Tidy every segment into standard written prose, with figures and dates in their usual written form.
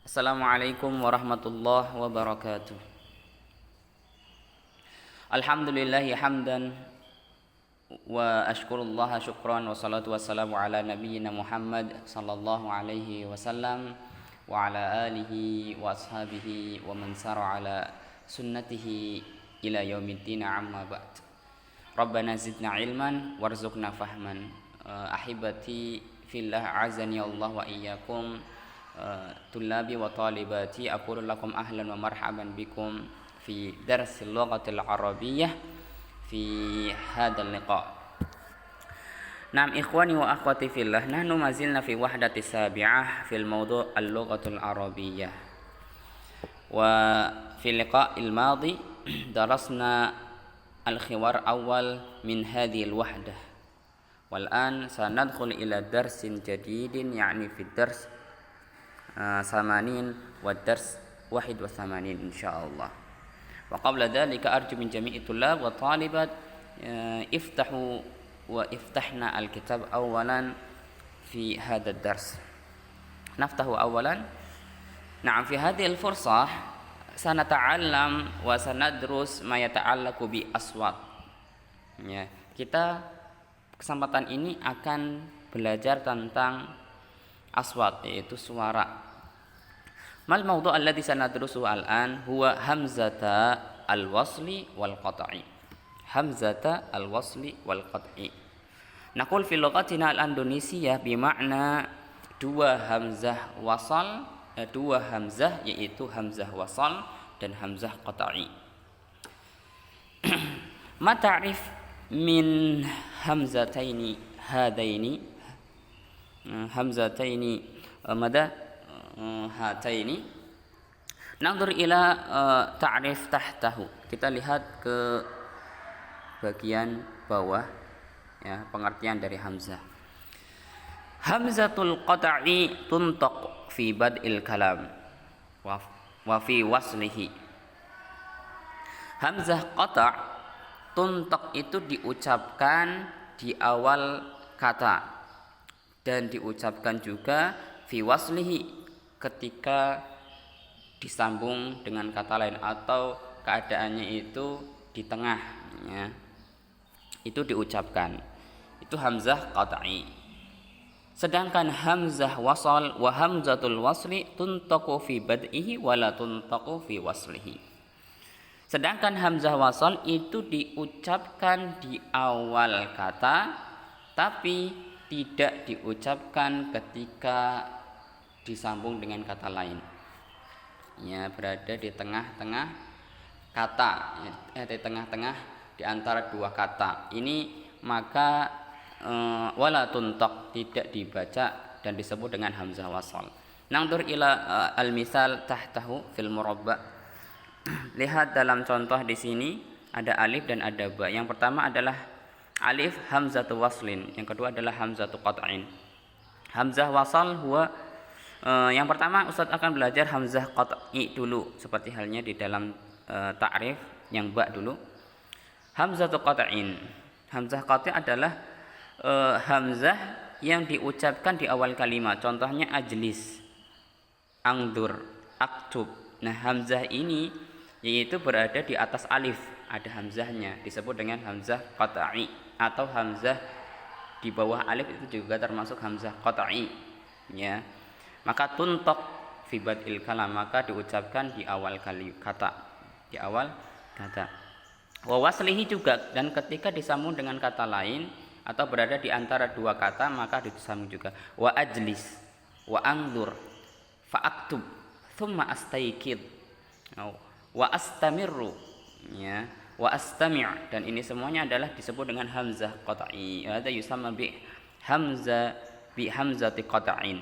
Assalamualaikum warahmatullahi wabarakatuh. Alhamdulillahi hamdan wa ashkurullaha syukran wa salatu wassalamu ala nabiyyina Muhammad sallallahu alaihi wasallam wa ala alihi wa ashabihi wa man sara ala sunnatihi ila yaumiddin, amma ba'd. Rabbana zidna ilman warzuqna fahman. Ahibati fillah, azani Allah wa iyyakum. Tullabi wa talibati, aqulu lakum ahlan wa marhaban bikum fi darsil lughatil arabiyyah fi hadzal liqa. Naam ikhwani wa akhwati fillah, nahnu mazilna fi wahdati sabi'ah fil mawdu' al-lughatul arabiyyah. Wa fi liqa'il madi darasna al-khiwar awal min hadhihi al-wahdah. Wal an sanadkhul ila darsin jadidin, yani fi dars samanin wa dars 81 insyaallah. Wa qabla dhalika arju min jami'i tullab wa talibat iftahu wa iftahna al-kitab awalan fi hadha ad-dars. Naftahu awalan. Na'am, fi hadhihi al-fursah sanata'allam wa sanadrus ma yata'allaqu bi aswat. Ya, kita kesempatan ini akan belajar tentang aswat, yaitu suara. Mal mawdu' alladhi sanadrusuhu al-an huwa hamzata al-wasli wal qat'i. Hamzata al-wasli wal qat'i. Naqul fi lughatina al-indonesiyah bima'na dua hamzah wasal, dua hamzah, yaitu hamzah wasal dan hamzah qat'i. Ma ta'rif min hamzataini hadaini, hamzataini mada hataini. Nandur ila ta'rif tahtahu. Kita lihat ke bagian bawah, ya, pengertian dari hamzah. Hamzatul qat'i tuntaq fi bad'il kalam wa fi waslihi. Hamzah qata' tuntaq itu diucapkan di awal kata dan diucapkan juga fi waslihi ketika disambung dengan kata lain atau keadaannya itu di tengah, ya, itu diucapkan. Itu hamzah qat'i. Sedangkan hamzah wasal wa hamzatul wasli tuntaqu fi bad'ihi wa la tuntaqu fi waslihi. Sedangkan hamzah wasal itu diucapkan di awal kata tapi tidak diucapkan ketika disambung dengan kata lain, ya, berada di tengah-tengah kata, ya, di tengah-tengah di antara dua kata ini, maka wala tuntak tidak dibaca dan disebut dengan hamzah wasal. Nangdur ila al-misal tahtahu fil murabba. Lihat dalam contoh di sini ada alif dan ada ba. Yang pertama adalah alif hamzatu waslin, yang kedua adalah hamzatu qat'in. Hamzah wasal huwa yang pertama Ustaz akan belajar hamzah qat'i dulu, seperti halnya di dalam ta'rif yang ba dulu. Hamzatu qat'in. Hamzah qat'i adalah hamzah yang diucapkan di awal kalimat. Contohnya ajlis, angdur, aktub. Nah, hamzah ini yaitu berada di atas alif, ada hamzahnya, disebut dengan hamzah qat'i, atau hamzah di bawah alif itu juga termasuk hamzah qat'i, ya. Maka tuntok fi bad'il kalam, maka diucapkan di awal kata, di awal kata. Wa waslihi juga, dan ketika disambung dengan kata lain atau berada di antara dua kata maka disambung juga. Wa ajlis, wa angdur, fa aktub, thumma astaiqid, wa astamirru, ya, wa astami', dan ini semuanya adalah disebut dengan hamzah qat'i. Hadza yusamma bi hamzati qat'in,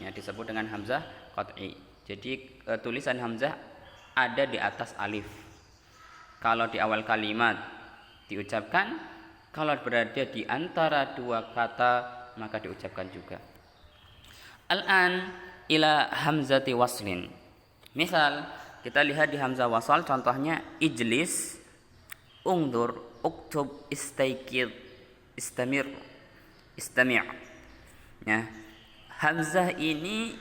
ya, disebut dengan hamzah qat'i. Jadi tulisan hamzah ada di atas alif kalau di awal kalimat diucapkan, kalau berada di antara dua kata maka diucapkan juga. Al-an ila hamzati waslin. Misal kita lihat di hamzah wasal, contohnya ijlis, ungdur, uktub, istaiqid, istamir, istami'. Ya. Hamzah ini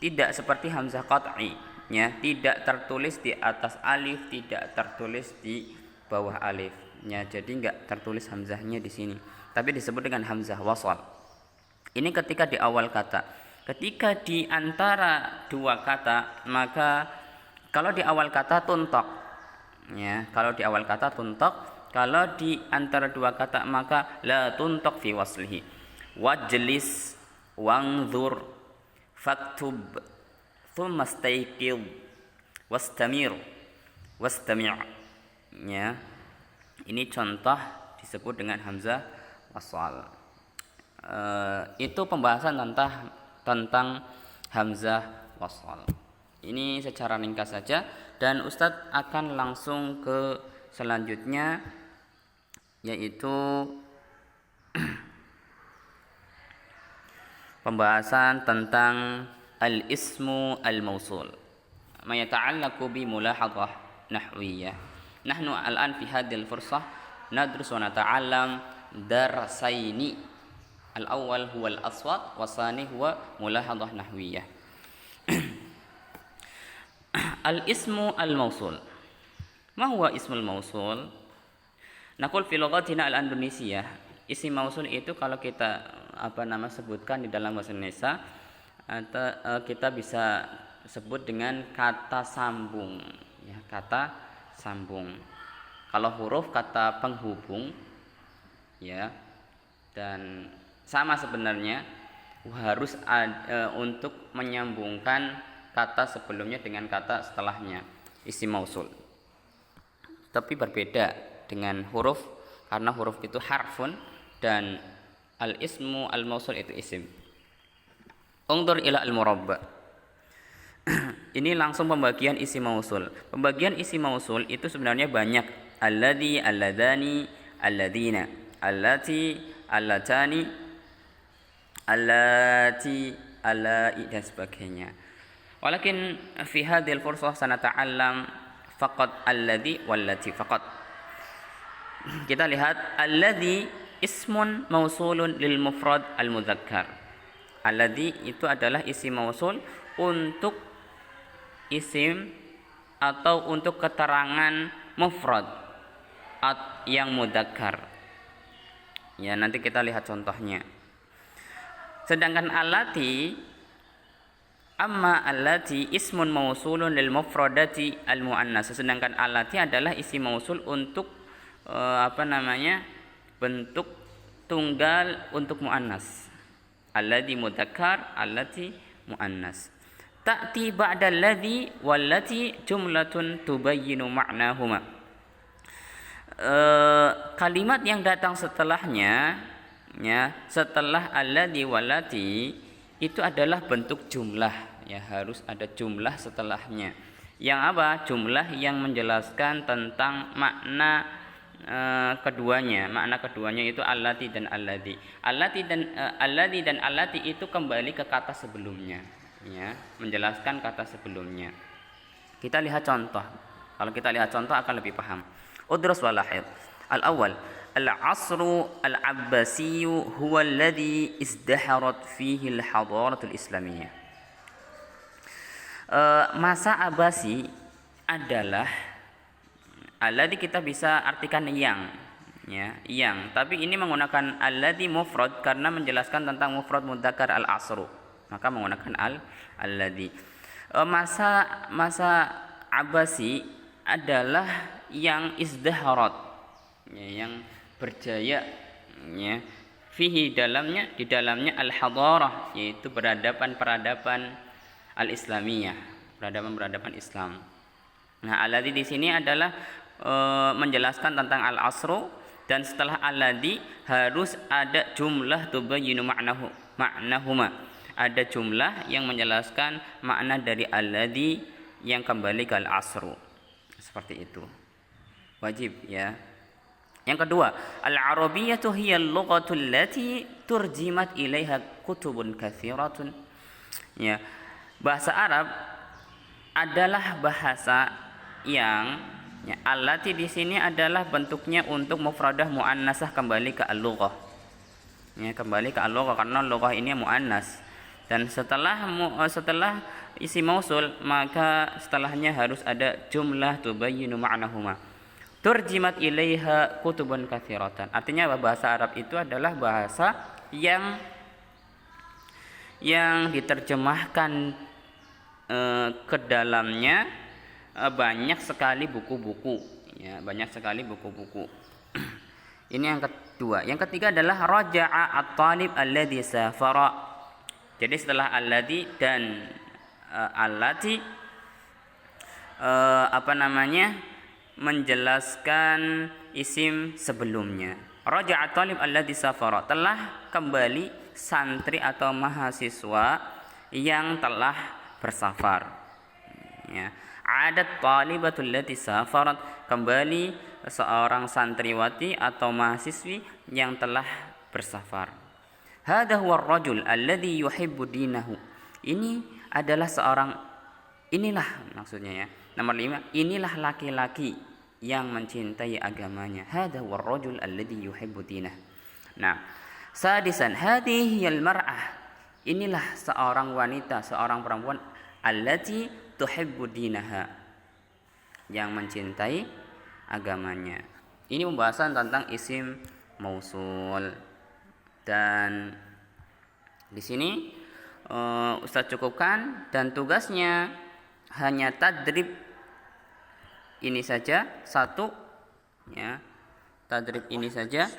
tidak seperti hamzah qat'i, ya, tidak tertulis di atas alif, tidak tertulis di bawah alif, ya. Jadi enggak tertulis hamzahnya di sini, tapi disebut dengan hamzah wasal. Ini ketika di awal kata. Ketika di antara dua kata, maka kalau di awal kata tuntok, ya, kalau di awal kata tuntok. Kalau di antara dua kata maka la tuntok fi waslihi. Wajlis, wangzur, faktub, thumma staiqid, wastamir, wastami'. Ya. Ini contoh disebut dengan hamzah wasal. Itu pembahasan tentang hamzah wasal. Ini secara ringkas saja, dan Ustadz akan langsung ke selanjutnya, yaitu pembahasan tentang al-ismu al-mausul ma yata'allaqu bi mulahadhah nahwiyah. Nahnu al-an fi hadhihi al-fursah nadrus wa nata'allam darsaini. Al-awwal huwa al-aswat wa tsani huwa mulahadhah nahwiyah. Al-ismu al-mausul. Ma huwa ismul mausul? Naqul fi lughatina al-Indonesia, isim mausul itu kalau kita sebutkan di dalam bahasa Indonesia, atau kita bisa sebut dengan kata sambung, ya, kata sambung. Kalau huruf kata penghubung, ya, dan sama sebenarnya harus untuk menyambungkan kata sebelumnya dengan kata setelahnya, isim mausul. Tapi berbeda dengan huruf, karena huruf itu harfun dan al-ismu al-mausul itu isim. Ungdur ila al-murabba. Ini langsung pembagian isim mausul. Pembagian isim mausul itu sebenarnya banyak. Alladzi, alladzani, alladzina, allati, allatani, allati, allai, dan sebagainya. Walakin fi hadhil fursah sanata'allam faqat alladzi wallati faqat. Kita lihat alladzi ismun mausulun lil mufrad al mudzakkar. Alladzi itu adalah isim mausul untuk isim atau untuk keterangan mufrad yang mudzakkar. Ya, nanti kita lihat contohnya. Sedangkan allati, amma allati ismun mausulun lil mufradati al muannas. Sedangkan allati adalah isim mausul untuk bentuk tunggal untuk muannas. Alladzi mudzakkar, allati muannas. Ta'ti ba'da alladzi wallati jumlatun tubayyinu ma'nahuma. Kalimat yang datang setelahnya, ya, setelah alladzi wallati itu adalah bentuk jumlah, ya, harus ada jumlah setelahnya. Yang apa? Jumlah yang menjelaskan tentang makna keduanya. Makna keduanya itu allati dan alladzi. Allati dan allati itu kembali ke kata sebelumnya, ya, menjelaskan kata sebelumnya. Kita lihat contoh. Kalau kita lihat contoh akan lebih paham. Udrus walahid. Al-awwal, al-'asru al-'abbasi huwa alladhi izdaharat fihi al-hadaratul islamiyah. Masa Abbasi adalah alladzi kita bisa artikan yang, ya, yang, tapi ini menggunakan alladzi mufrad karena menjelaskan tentang mufrad mudzakkar al-'asru, maka menggunakan alladzi. Masa Abbasi adalah yang izdaharat, ya, yang berjaya, ya, fihi di dalamnya al-hadarah, yaitu peradaban al-islamiyah, peradaban Islam. Nah, alladzi di sini adalah menjelaskan tentang al-'asru, dan setelah alladzi harus ada jumlah tubayyinu ma'nahuma. Ada jumlah yang menjelaskan makna dari alladzi yang kembali ke al-'asru. Seperti itu. Wajib, ya. Yang kedua, al-'arabiyyatu hiya al-lughatu allati turjimat ilaiha kutubun katsiratun. Ya. Bahasa Arab adalah bahasa yang, ya, allati di sini adalah bentuknya untuk mufradah muannasah kembali ke al-lughah. Ya, kembali ke al-lughah karena lughah ini muannas. Dan setelah isim mausul, maka setelahnya harus ada jumlah tubayyinu ma'nahuma. Turjimat ilaiha kutubun katsiratan. Artinya bahasa Arab itu adalah bahasa yang diterjemahkan ke dalamnya banyak sekali buku-buku, ya, banyak sekali buku-buku. Ini yang kedua. Yang ketiga adalah raja'a at-talib alladhi safara. Jadi setelah alladhi dan allati menjelaskan isim sebelumnya. Raja'a at-talib alladhi safara, telah kembali santri atau mahasiswa yang telah bersafar. Ya. Adat talibatul lati safarat, kembali seorang santriwati atau mahasiswi yang telah bersafar. Hadha huwa ar-rajul alladhi yuhibbu dinahu. Ini adalah inilah maksudnya ya. Nomor 5, inilah laki-laki yang mencintai agamanya. Hadha huwa ar-rajul alladhi yuhibbu dinah. Nah, sadisan, hadhihi al-mar'ah. Inilah seorang wanita, seorang perempuan allati tuhibbu dinaha, yang mencintai agamanya. Ini pembahasan tentang isim mausul. Dan di sini Ustaz cukupkan, dan tugasnya hanya tadrib ini saja, satu ya. Tadrib ini saja.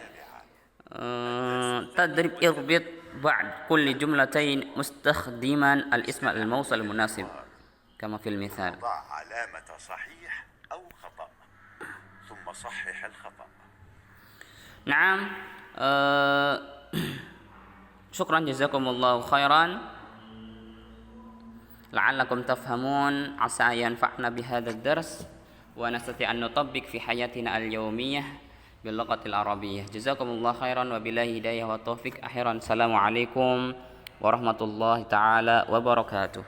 Tadrib irbit ba'd kulli jumlatain mustakhdiman al-ism al-mawsul al-munasib kama fil mithal. ضع علامة صحيح أو خطأ ثم صحح الخطأ. نعم. شكرا جزاكم الله خيرا لعلكم تفهمون عسى ينفعنا بهذا الدرس ونستطيع أن نطبق في حياتنا اليومية باللغة العربية. جزاكم الله خيرا وبالله هداية والتوفيق. أخيرا السلام عليكم ورحمة الله تعالى وبركاته.